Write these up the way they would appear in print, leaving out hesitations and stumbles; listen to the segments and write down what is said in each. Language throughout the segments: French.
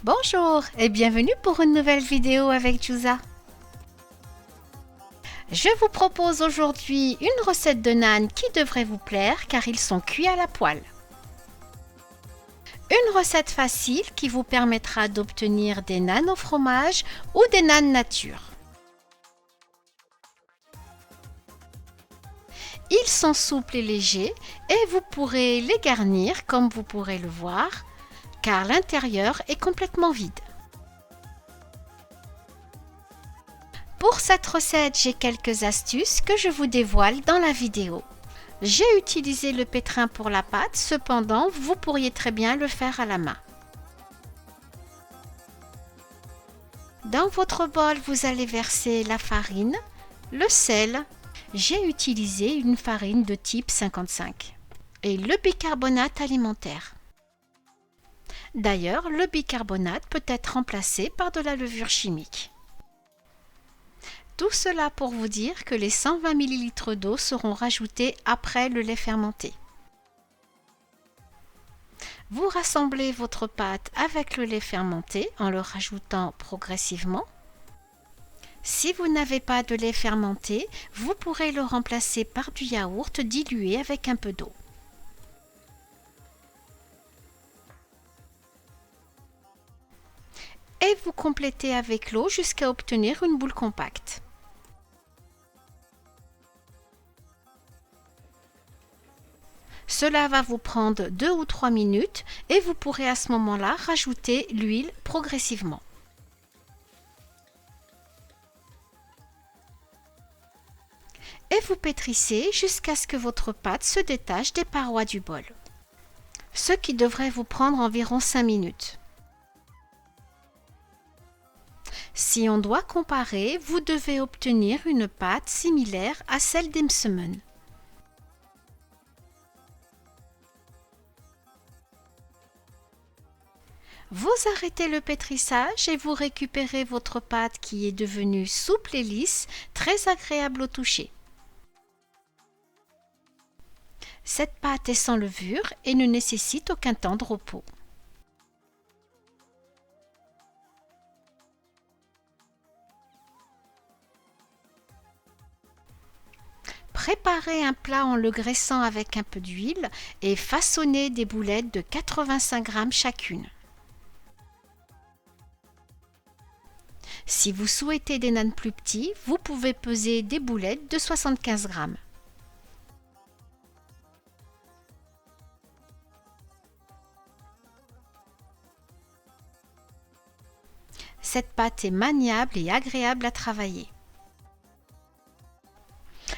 Bonjour et bienvenue pour une nouvelle vidéo avec Jusa. Je vous propose aujourd'hui une recette de naan qui devrait vous plaire car ils sont cuits à la poêle. Une recette facile qui vous permettra d'obtenir des naans au fromage ou des naans nature. Ils sont souples et légers et vous pourrez les garnir comme vous pourrez le voir car l'intérieur est complètement vide. Pour cette recette, j'ai quelques astuces que je vous dévoile dans la vidéo. J'ai utilisé le pétrin pour la pâte, cependant, vous pourriez très bien le faire à la main. Dans votre bol, vous allez verser la farine, le sel. J'ai utilisé une farine de type 55 et le bicarbonate alimentaire. D'ailleurs, le bicarbonate peut être remplacé par de la levure chimique. Tout cela pour vous dire que les 120 ml d'eau seront rajoutés après le lait fermenté. Vous rassemblez votre pâte avec le lait fermenté en le rajoutant progressivement. Si vous n'avez pas de lait fermenté, vous pourrez le remplacer par du yaourt dilué avec un peu d'eau. Et vous complétez avec l'eau jusqu'à obtenir une boule compacte. Cela va vous prendre 2 ou 3 minutes et vous pourrez à ce moment-là rajouter l'huile progressivement. Et vous pétrissez jusqu'à ce que votre pâte se détache des parois du bol. Ce qui devrait vous prendre environ 5 minutes. Si on doit comparer, vous devez obtenir une pâte similaire à celle d'Imsemen. Vous arrêtez le pétrissage et vous récupérez votre pâte qui est devenue souple et lisse, très agréable au toucher. Cette pâte est sans levure et ne nécessite aucun temps de repos. Préparez un plat en le graissant avec un peu d'huile et façonnez des boulettes de 85 g chacune. Si vous souhaitez des naans plus petits, vous pouvez peser des boulettes de 75 g. Cette pâte est maniable et agréable à travailler.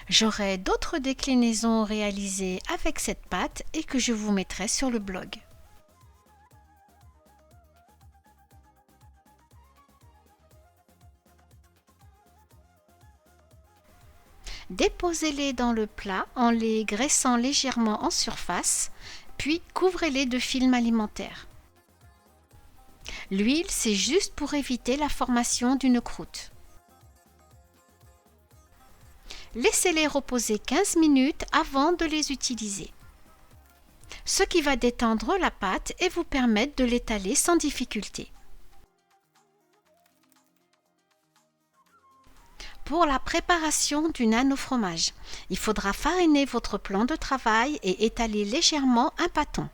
J'aurai d'autres déclinaisons réalisées avec cette pâte et que je vous mettrai sur le blog. Déposez-les dans le plat en les graissant légèrement en surface, puis couvrez-les de film alimentaire. L'huile, c'est juste pour éviter la formation d'une croûte. Laissez-les reposer 15 minutes avant de les utiliser. Ce qui va détendre la pâte et vous permettre de l'étaler sans difficulté. Pour la préparation du naan au fromage, il faudra fariner votre plan de travail et étaler légèrement un pâton.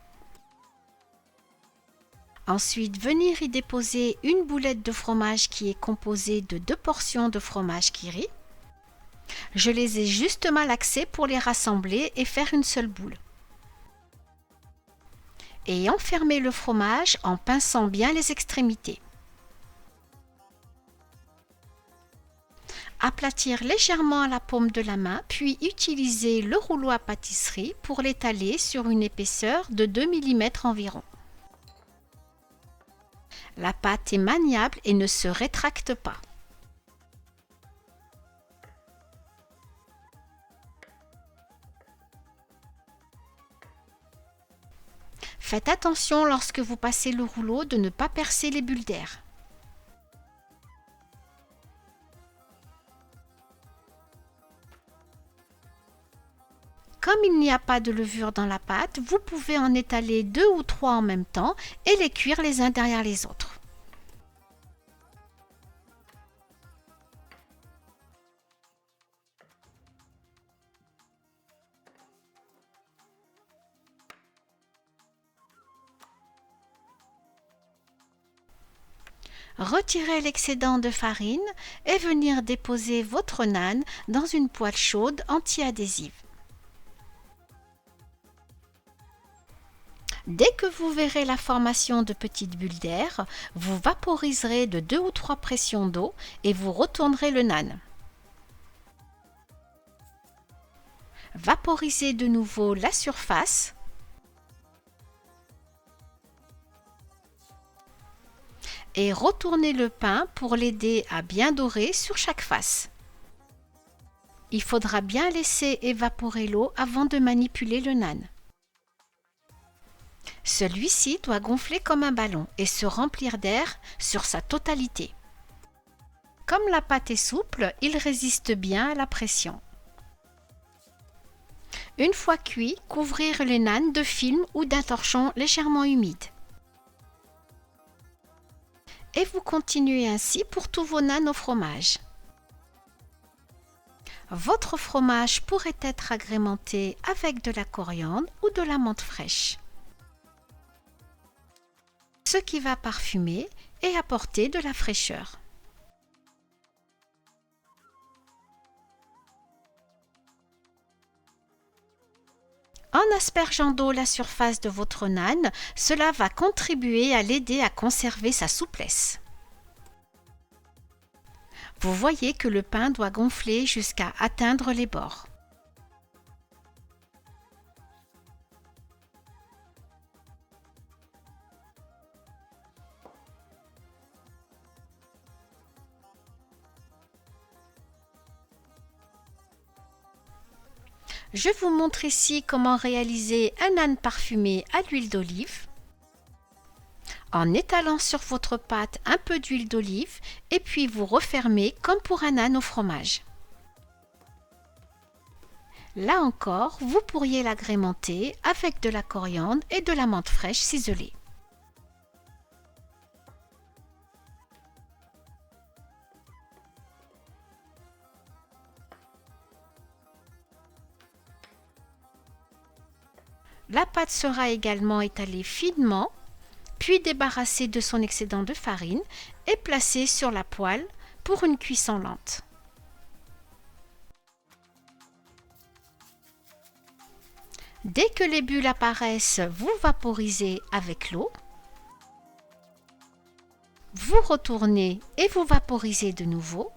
Ensuite, venir y déposer une boulette de fromage qui est composée de 2 portions de fromage qui rit. Je les ai juste malaxées pour les rassembler et faire une seule boule. Et enfermer le fromage en pinçant bien les extrémités. Aplatir légèrement à la paume de la main, puis utiliser le rouleau à pâtisserie pour l'étaler sur une épaisseur de 2 mm environ. La pâte est maniable et ne se rétracte pas. Faites attention lorsque vous passez le rouleau de ne pas percer les bulles d'air. Comme il n'y a pas de levure dans la pâte, vous pouvez en étaler 2 ou 3 en même temps et les cuire les uns derrière les autres. Retirez l'excédent de farine et venir déposer votre naan dans une poêle chaude anti-adhésive. Dès que vous verrez la formation de petites bulles d'air, vous vaporiserez de 2 ou 3 pressions d'eau et vous retournerez le naan. Vaporisez de nouveau la surface et retournez le pain pour l'aider à bien dorer sur chaque face. Il faudra bien laisser évaporer l'eau avant de manipuler le naan. Celui-ci doit gonfler comme un ballon et se remplir d'air sur sa totalité. Comme la pâte est souple, il résiste bien à la pression. Une fois cuit, couvrir le naan de film ou d'un torchon légèrement humide. Et vous continuez ainsi pour tous vos naans au fromage. Votre fromage pourrait être agrémenté avec de la coriandre ou de la menthe fraîche, ce qui va parfumer et apporter de la fraîcheur. En aspergeant d'eau la surface de votre naan, cela va contribuer à l'aider à conserver sa souplesse. Vous voyez que le pain doit gonfler jusqu'à atteindre les bords. Je vous montre ici comment réaliser un naan parfumé à l'huile d'olive en étalant sur votre pâte un peu d'huile d'olive et puis vous refermez comme pour un naan au fromage. Là encore, vous pourriez l'agrémenter avec de la coriandre et de la menthe fraîche ciselée. La pâte sera également étalée finement, puis débarrassée de son excédent de farine et placée sur la poêle pour une cuisson lente. Dès que les bulles apparaissent, vous vaporisez avec l'eau. Vous retournez et vous vaporisez de nouveau.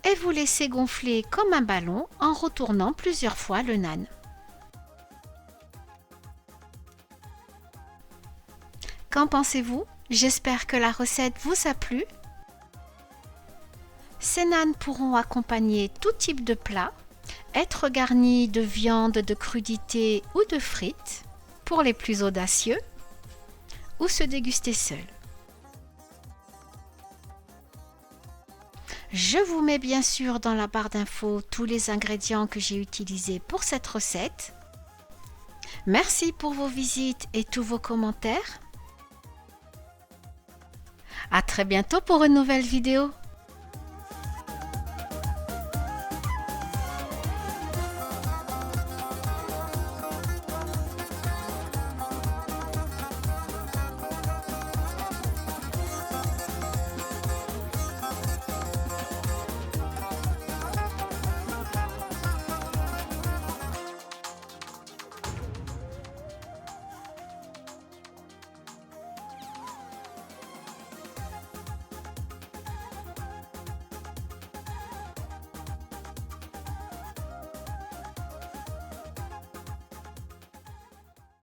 Et vous laissez gonfler comme un ballon en retournant plusieurs fois le naan. Qu'en pensez-vous? J'espère que la recette vous a plu. Ces naans pourront accompagner tout type de plat, être garnis de viande, de crudités ou de frites pour les plus audacieux, ou se déguster seuls. Je vous mets bien sûr dans la barre d'infos tous les ingrédients que j'ai utilisés pour cette recette. Merci pour vos visites et tous vos commentaires. À très bientôt pour une nouvelle vidéo.